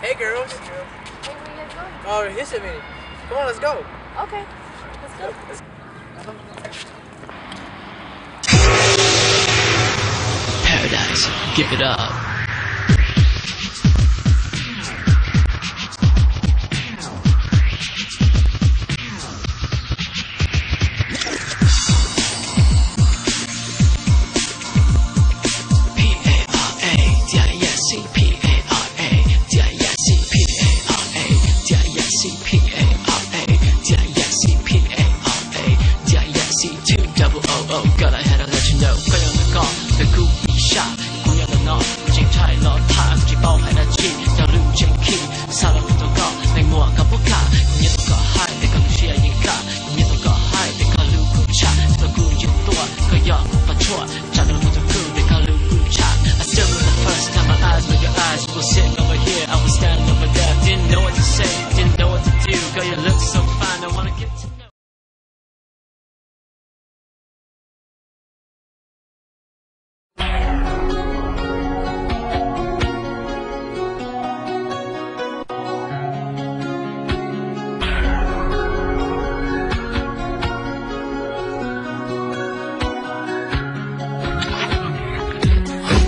Hey girls. Hey, where you guys going? Oh, here's a minute. Come on, let's go. Okay, let's go. Paradise, give it up.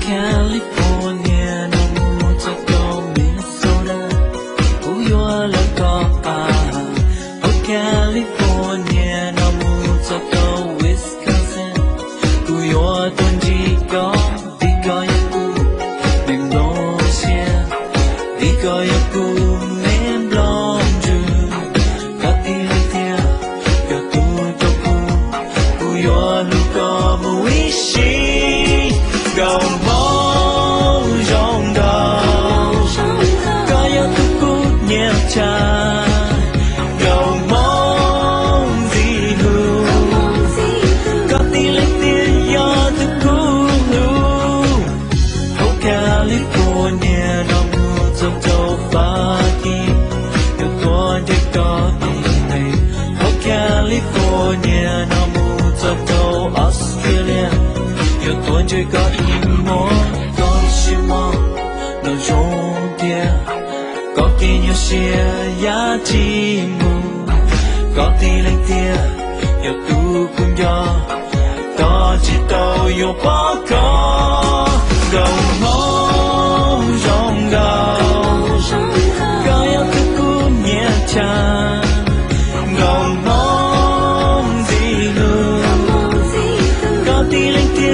California, no mucho con Minnesota. Uyo la copa. Oh, California, no mucho con Wisconsin. Uyo tuần chỉ có đi coi yaku, Neng Lo xia. Đi coi yaku, Neng Lo June. Có tiền theo, có tu cho cu. Uyo lu có mu ishi. Go mong rong đầu, có yêu thức cút nhẹ cha. Go mong gì hư, có tí lấy tiền do thức cút hư. Oh California, nó mưa trong châu Pha Kỳ, được con để có tình này. Oh California, nó mưa trong châu Australia. Yêu tuần chơi có im mô, có đi xí mô, nó rong tia. Có tí nhiều xìa giá chi mù, có tí lên tia, yêu tu cũng do. Có chỉ tàu yêu bỏ có, gầu mong rong gầu. Có yêu thức cú nhẹ chàng, gầu mong gì hư. Có tí lên tia.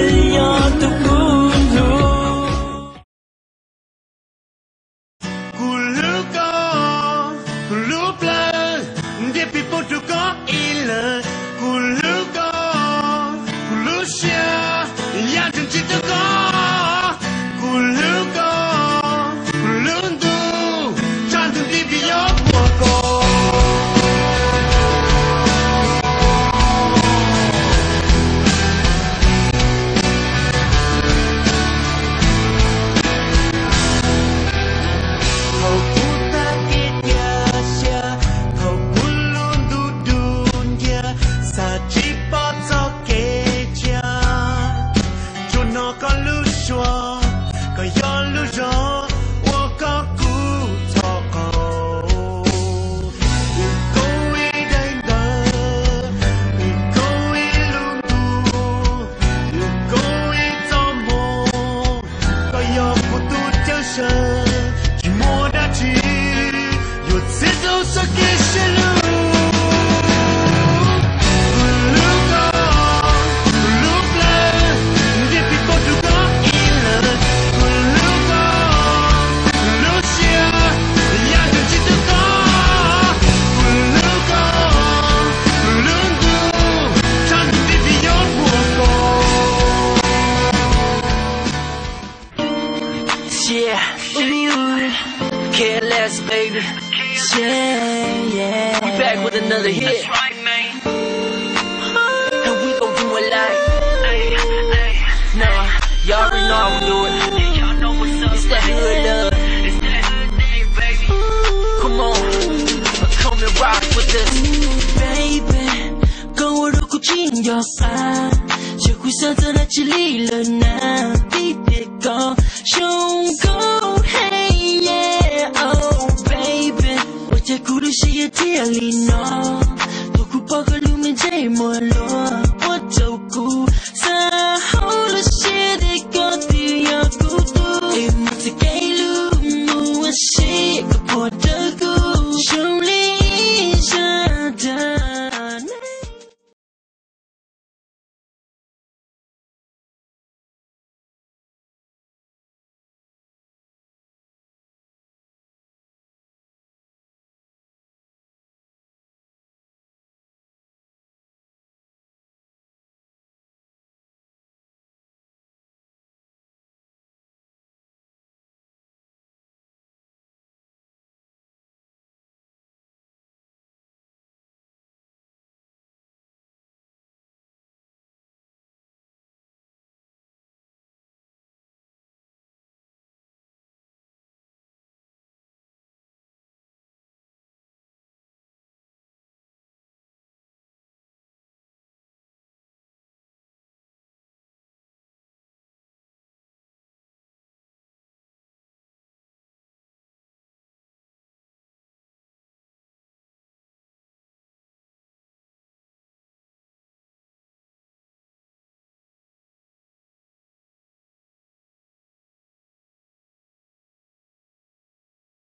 Baby, yeah. We back with another hit. That's right, man. And we gon' do it like, nah, y'all already know how we do it. Y'all know what's up. It's that hood love. It's that hood thing, baby. Come on, come and rock with us, baby. 거울을 굳힌 여사, 자꾸 산산한 진리를 나.